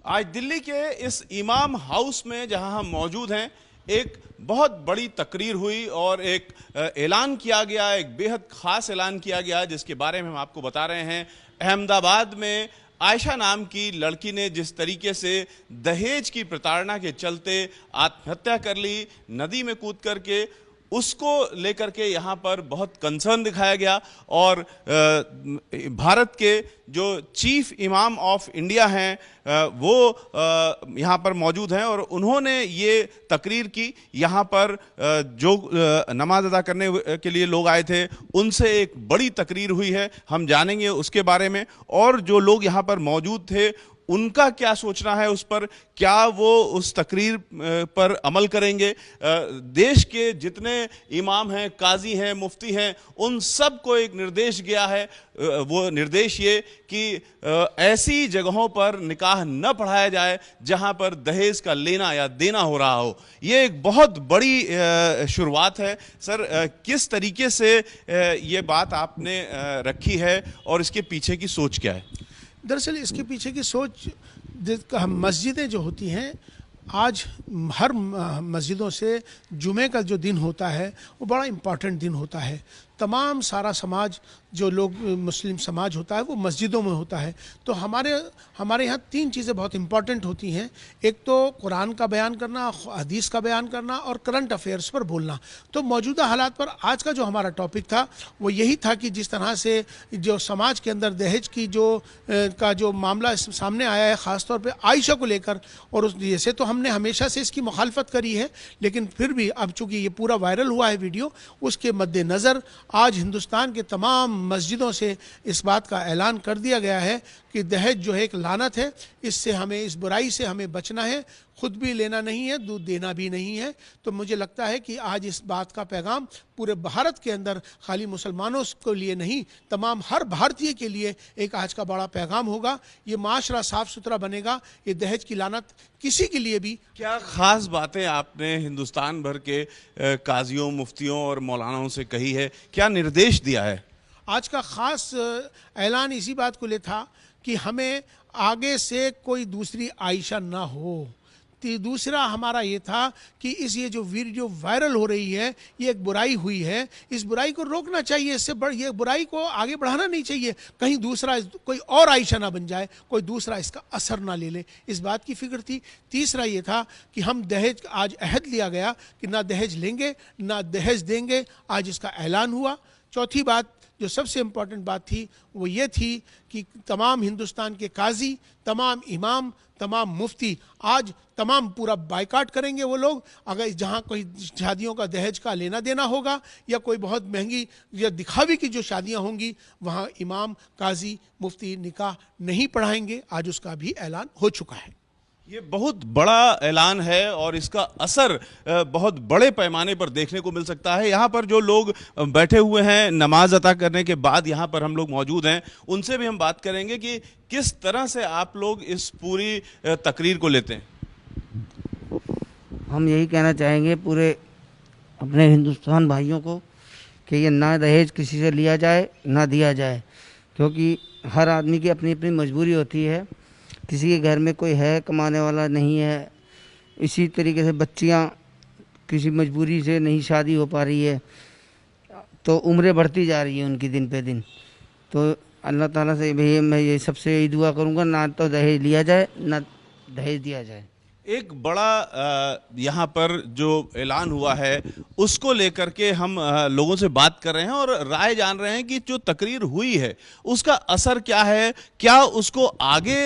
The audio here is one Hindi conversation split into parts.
आज दिल्ली के इस इमाम हाउस में जहां हम मौजूद हैं, एक बहुत बड़ी तकरीर हुई और एक ऐलान किया गया, एक बेहद खास ऐलान किया गया जिसके बारे में हम आपको बता रहे हैं। अहमदाबाद में आयशा नाम की लड़की ने जिस तरीके से दहेज की प्रताड़ना के चलते आत्महत्या कर ली, नदी में कूद करके, उसको लेकर के यहाँ पर बहुत कंसर्न दिखाया गया। और भारत के जो चीफ इमाम ऑफ इंडिया हैं वो यहाँ पर मौजूद हैं और उन्होंने ये तकरीर की। यहाँ पर जो नमाज अदा करने के लिए लोग आए थे उनसे एक बड़ी तकरीर हुई है, हम जानेंगे उसके बारे में। और जो लोग यहाँ पर मौजूद थे उनका क्या सोचना है उस पर, क्या वो उस तकरीर पर अमल करेंगे। देश के जितने इमाम हैं, काजी हैं, मुफ्ती हैं, उन सब को एक निर्देश गया है। वो निर्देश ये कि ऐसी जगहों पर निकाह न पढ़ाया जाए जहां पर दहेज का लेना या देना हो रहा हो। ये एक बहुत बड़ी शुरुआत है। सर, किस तरीके से ये बात आपने रखी है और इसके पीछे की सोच क्या है? दरअसल इसके पीछे की सोच, मस्जिदें जो होती हैं, आज हर मस्जिदों से जुमे का जो दिन होता है वो बड़ा इम्पॉर्टेंट दिन होता है। तमाम सारा समाज, जो लोग मुस्लिम समाज होता है वो मस्जिदों में होता है। तो हमारे यहाँ तीन चीज़ें बहुत इम्पॉर्टेंट होती हैं। एक तो कुरान का बयान करना, हदीस का बयान करना और करंट अफेयर्स पर बोलना। तो मौजूदा हालात पर आज का जो हमारा टॉपिक था वो यही था कि जिस तरह से जो समाज के अंदर दहेज की जो मामला सामने आया है, ख़ासतौर पर आयशा को लेकर, और उस जैसे तो हमने हमेशा से इसकी मुखालफत करी है, लेकिन फिर भी अब चूँकि ये पूरा वायरल हुआ है वीडियो, उसके मद्देनज़र आज हिंदुस्तान के तमाम मस्जिदों से इस बात का ऐलान कर दिया गया है कि दहेज जो है एक लानत है, इससे हमें, इस बुराई से हमें बचना है, खुद भी लेना नहीं है, दूध देना भी नहीं है। तो मुझे लगता है कि आज इस बात का पैगाम पूरे भारत के अंदर, खाली मुसलमानों को लिए नहीं, तमाम हर भारतीय के लिए एक आज का बड़ा पैगाम होगा। ये माशरा साफ़ सुथरा बनेगा, ये दहेज की लानत किसी के लिए भी। क्या ख़ास बातें आपने हिंदुस्तान भर के काजियों, मुफ्तियों और मौलानाओं से कही है? क्या निर्देश दिया है? आज का ख़ास ऐलान इसी बात को ले था कि हमें आगे से कोई दूसरी आयशा ना हो। दूसरा हमारा ये था कि ये जो वीडियो वायरल हो रही है, ये एक बुराई हुई है, इस बुराई को रोकना चाहिए, इससे ये बुराई को आगे बढ़ाना नहीं चाहिए, कहीं दूसरा कोई और आयशा ना बन जाए, कोई दूसरा इसका असर ना ले ले, इस बात की फिक्र थी। तीसरा ये था कि हम दहेज, आज अहद लिया गया कि ना दहेज लेंगे ना दहेज देंगे, आज इसका ऐलान हुआ। चौथी बात, जो सबसे इम्पॉर्टेंट बात थी, वो ये थी कि तमाम हिंदुस्तान के काजी, तमाम इमाम, तमाम मुफ्ती आज तमाम पूरा बाइकाट करेंगे। वो लोग अगर जहाँ कोई शादियों का दहेज का लेना देना होगा या कोई बहुत महंगी या दिखावे की जो शादियाँ होंगी, वहाँ इमाम, काजी, मुफ्ती निकाह नहीं पढ़ाएंगे। आज उसका भी ऐलान हो चुका है। ये बहुत बड़ा ऐलान है और इसका असर बहुत बड़े पैमाने पर देखने को मिल सकता है। यहाँ पर जो लोग बैठे हुए हैं नमाज अता करने के बाद, यहाँ पर हम लोग मौजूद हैं, उनसे भी हम बात करेंगे कि किस तरह से आप लोग इस पूरी तकरीर को लेते हैं। हम यही कहना चाहेंगे पूरे अपने हिंदुस्तान भाइयों को कि ये ना दहेज किसी से लिया जाए ना दिया जाए, क्योंकि हर आदमी की अपनी अपनी मजबूरी होती है। किसी के घर में कोई है कमाने वाला नहीं है, इसी तरीके से बच्चियां किसी मजबूरी से नहीं शादी हो पा रही है, तो उम्रें बढ़ती जा रही है उनकी दिन पे दिन। तो अल्लाह ताला से भैया मैं ये सबसे यही दुआ करूंगा, ना तो दहेज लिया जाए ना दहेज दिया जाए। एक बड़ा यहाँ पर जो ऐलान हुआ है उसको लेकर के हम लोगों से बात कर रहे हैं और राय जान रहे हैं कि जो तकरीर हुई है उसका असर क्या है, क्या उसको आगे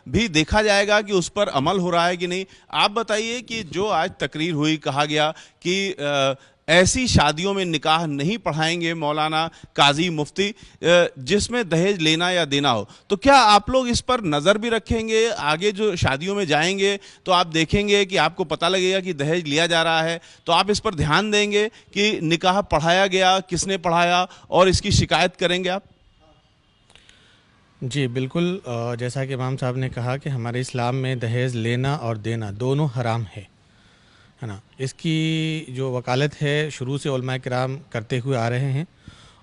भी देखा जाएगा कि उस पर अमल हो रहा है कि नहीं। आप बताइए कि जो आज तकरीर हुई, कहा गया कि ऐसी शादियों में निकाह नहीं पढ़ाएंगे मौलाना, काजी, मुफ्ती जिसमें दहेज लेना या देना हो, तो क्या आप लोग इस पर नज़र भी रखेंगे? आगे जो शादियों में जाएंगे तो आप देखेंगे कि आपको पता लगेगा कि दहेज लिया जा रहा है, तो आप इस पर ध्यान देंगे कि निकाह पढ़ाया गया, किसने पढ़ाया, और इसकी शिकायत करेंगे आप? जी बिल्कुल, जैसा कि इमाम साहब ने कहा कि हमारे इस्लाम में दहेज लेना और देना दोनों हराम है ना। इसकी जो वकालत है शुरू से उलमा किराम करते हुए आ रहे हैं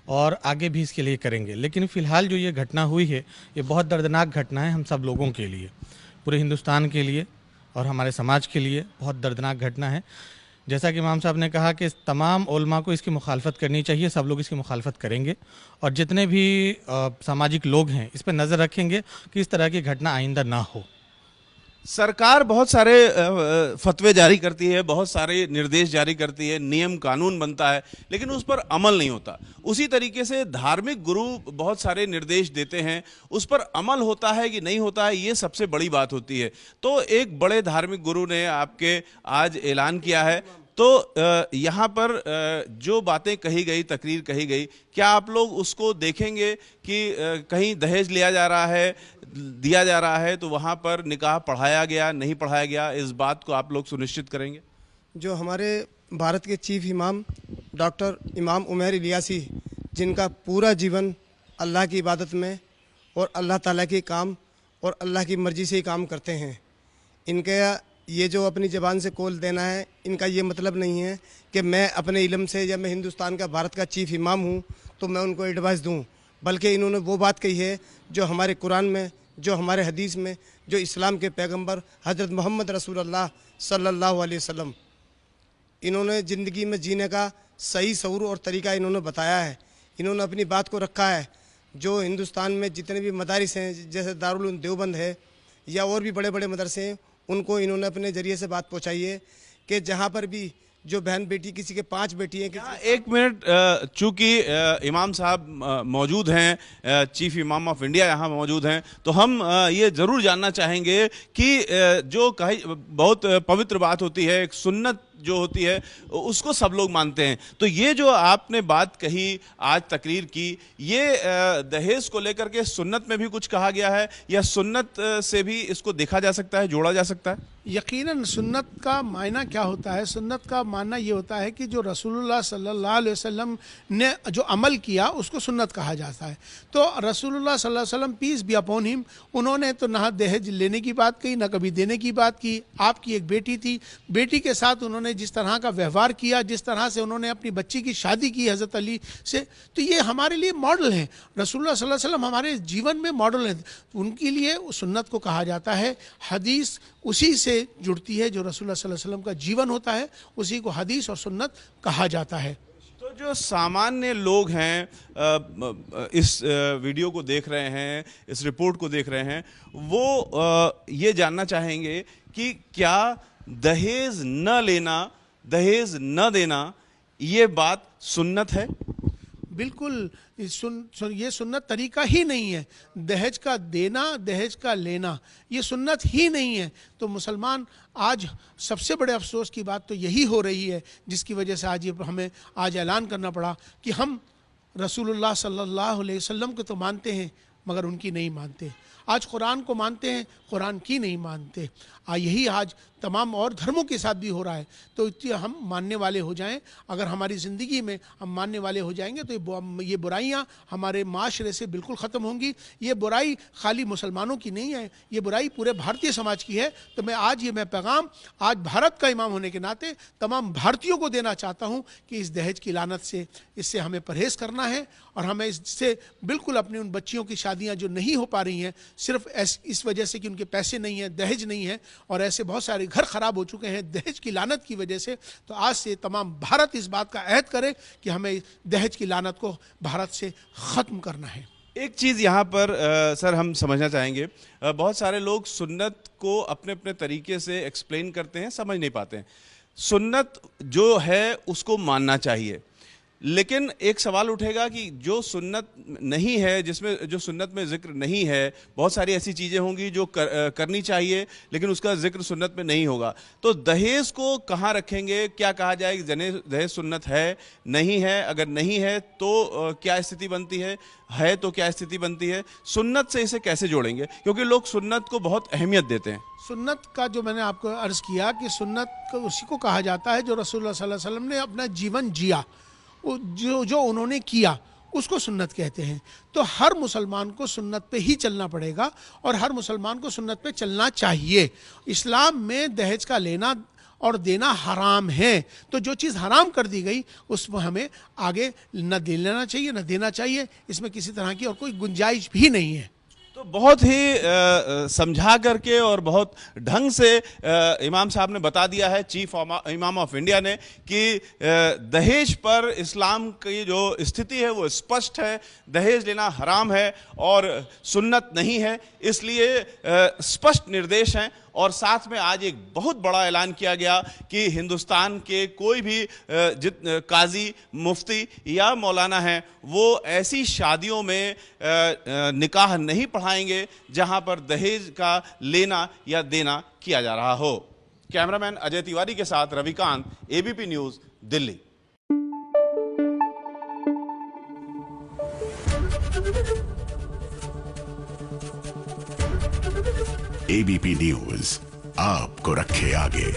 और आगे भी इसके लिए करेंगे। लेकिन फ़िलहाल जो ये घटना हुई है ये बहुत दर्दनाक घटना है हम सब लोगों के लिए, पूरे हिंदुस्तान के लिए और हमारे समाज के लिए बहुत दर्दनाक घटना है। जैसा कि इमाम साहब ने कहा कि तमाम उलमा को इसकी मुखालफत करनी चाहिए, सब लोग इसकी मुखालफत करेंगे और जितने भी सामाजिक लोग हैं इस पर नज़र रखेंगे कि इस तरह की घटना आइंदा ना हो। सरकार बहुत सारे फतवे जारी करती है, बहुत सारे निर्देश जारी करती है, नियम कानून बनता है, लेकिन उस पर अमल नहीं होता। उसी तरीके से धार्मिक गुरु बहुत सारे निर्देश देते हैं, उस पर अमल होता है कि नहीं होता है, ये सबसे बड़ी बात होती है। तो एक बड़े धार्मिक गुरु ने आपके आज ऐलान किया है, तो यहाँ पर जो बातें कही गई, तकरीर कही गई, क्या आप लोग उसको देखेंगे कि कहीं दहेज लिया जा रहा है, दिया जा रहा है, तो वहाँ पर निकाह पढ़ाया गया, नहीं पढ़ाया गया, इस बात को आप लोग सुनिश्चित करेंगे? जो हमारे भारत के चीफ इमाम डॉक्टर इमाम उमैर इलियासी, जिनका पूरा जीवन अल्लाह की इबादत में और अल्लाह ताला के काम और अल्लाह की मर्ज़ी से ही काम करते हैं, इनके ये जो अपनी ज़बान से कौल देना है, इनका ये मतलब नहीं है कि मैं अपने इल्म से या मैं हिंदुस्तान का, भारत का चीफ इमाम हूँ तो मैं उनको एडवाइस दूँ, बल्कि इन्होंने वो बात कही है जो हमारे कुरान में, जो हमारे हदीस में, जो इस्लाम के पैगंबर हज़रत मोहम्मद रसूलुल्लाह सल्लल्लाहु अलैहि वसल्लम, इन्होंने ज़िंदगी में जीने का सही सऊर और तरीका इन्होंने बताया है। इन्होंने अपनी बात को रखा है। जो हिंदुस्तान में जितने भी मदारिस हैं, जैसे दारुल उलूम देवबंद है या और भी बड़े बड़े मदरसे हैं, उनको इन्होंने अपने ज़रिए से बात पहुँचाई है कि जहाँ पर भी जो बहन बेटी, किसी के 5 बेटी हैं, एक मिनट, चूंकि इमाम साहब मौजूद हैं, चीफ इमाम ऑफ इंडिया यहाँ मौजूद हैं, तो हम ये ज़रूर जानना चाहेंगे कि जो कही बहुत पवित्र बात होती है, एक सुन्नत जो होती है, उसको सब लोग मानते हैं, तो ये जो आपने बात कही, आज तकरीर की, ये दहेज को लेकर के सुन्नत में भी कुछ कहा गया है या सुन्नत से भी इसको देखा जा सकता है, जोड़ा जा सकता है? यकीनन सुन्नत का मायना क्या होता है? सुन्नत का मानना ये होता है कि जो रसूलुल्लाह सल्लल्लाहु अलैहि वसल्लम ने जो अमल किया उसको सुन्नत कहा जाता है। तो रसूलुल्लाह सल्लल्लाहु अलैहि वसल्लम, पीस बी अपॉन हिम, उन्होंने तो ना दहेज लेने की बात कही, ना कभी देने की बात की। आपकी एक बेटी थी, बेटी के साथ उन्होंने जिस तरह का व्यवहार किया, जिस तरह से उन्होंने अपनी बच्ची की शादी की हज़रत अली से, तो ये हमारे लिए मॉडल हैं। रसूलुल्लाह सल्लल्लाहु अलैहि वसल्लम हमारे जीवन में मॉडल हैं, उनके लिए सुन्नत को कहा जाता है। हदीस उसी से जुड़ती है, जो रसूलुल्लाह सल्लल्लाहु अलैहि वसल्लम का जीवन होता है उसी को हदीस और सुन्नत कहा जाता है। तो जो सामान्य लोग हैं, इस वीडियो को देख रहे हैं, इस रिपोर्ट को देख रहे हैं, वो ये जानना चाहेंगे कि क्या दहेज न लेना, दहेज न देना, ये बात सुन्नत है? बिल्कुल, ये सुन्नत तरीका ही नहीं है। दहेज का देना, दहेज का लेना, ये सुन्नत ही नहीं है। तो मुसलमान आज सबसे बड़े अफसोस की बात तो यही हो रही है, जिसकी वजह से आज ये हमें आज ऐलान करना पड़ा कि हम रसूलुल्लाह सल्लल्लाहु अलैहि वसल्लम को तो मानते हैं मगर उनकी नहीं मानते। आज कुरान को मानते हैं, कुरान की नहीं मानते। यही आज तमाम और धर्मों के साथ भी हो रहा है। तो हम मानने वाले हो जाएं, अगर हमारी ज़िंदगी में हम मानने वाले हो जाएंगे तो ये बुराइयां हमारे माशरे से बिल्कुल ख़त्म होंगी। ये बुराई खाली मुसलमानों की नहीं है, ये बुराई पूरे भारतीय समाज की है। तो मैं पैगाम आज भारत का इमाम होने के नाते तमाम भारतीयों को देना चाहता हूँ कि इस दहेज की लानत से, इससे हमें परहेज़ करना है और हमें इससे बिल्कुल अपनी उन बच्चियों की शादियाँ जो नहीं हो पा रही हैं सिर्फ इस वजह से कि उनके पैसे नहीं हैं, दहेज नहीं है, और ऐसे बहुत सारे घर ख़राब हो चुके हैं दहेज की लानत की वजह से। तो आज से तमाम भारत इस बात का अहद करे कि हमें दहेज की लानत को भारत से ख़त्म करना है। एक चीज़ यहाँ पर सर हम समझना चाहेंगे, बहुत सारे लोग सुन्नत को अपने अपने तरीके से एक्सप्लेन करते हैं, समझ नहीं पाते हैं। सुन्नत जो है उसको मानना चाहिए, लेकिन एक सवाल उठेगा कि जो सुन्नत नहीं है, जिसमें जो सुन्नत में जिक्र नहीं है, बहुत सारी ऐसी चीज़ें होंगी जो करनी चाहिए लेकिन उसका जिक्र सुन्नत में नहीं होगा। तो दहेज को कहाँ रखेंगे? क्या कहा जाए कि दहेज सुन्नत है, नहीं है? अगर नहीं है तो क्या स्थिति बनती है तो क्या स्थिति बनती है? सुन्नत से इसे कैसे जोड़ेंगे? क्योंकि लोग सुन्नत को बहुत अहमियत देते हैं। सुन्नत का जो मैंने आपको अर्ज़ किया कि सुन्नत उसी को कहा जाता है जो रसूलुल्लाह सल्लल्लाहु अलैहि वसल्लम ने अपना जीवन जिया, जो उन्होंने किया उसको सुन्नत कहते हैं। तो हर मुसलमान को सुन्नत पे ही चलना पड़ेगा और हर मुसलमान को सुन्नत पे चलना चाहिए। इस्लाम में दहेज का लेना और देना हराम है, तो जो चीज़ हराम कर दी गई उसमें हमें आगे न दे लेना चाहिए, न देना चाहिए। इसमें किसी तरह की और कोई गुंजाइश भी नहीं है। तो बहुत ही समझा करके और बहुत ढंग से इमाम साहब ने बता दिया है, चीफ इमाम ऑफ इंडिया ने, कि दहेज पर इस्लाम की जो स्थिति है वो स्पष्ट है। दहेज लेना हराम है और सुन्नत नहीं है, इसलिए स्पष्ट निर्देश हैं। और साथ में आज एक बहुत बड़ा ऐलान किया गया कि हिंदुस्तान के कोई भी काजी, मुफ्ती या मौलाना हैं, वो ऐसी शादियों में निकाह नहीं पढ़ाएंगे जहां पर दहेज का लेना या देना किया जा रहा हो। कैमरामैन अजय तिवारी के साथ Ravikant, ABP news, Delhi. ABP news आपको रखे आगे।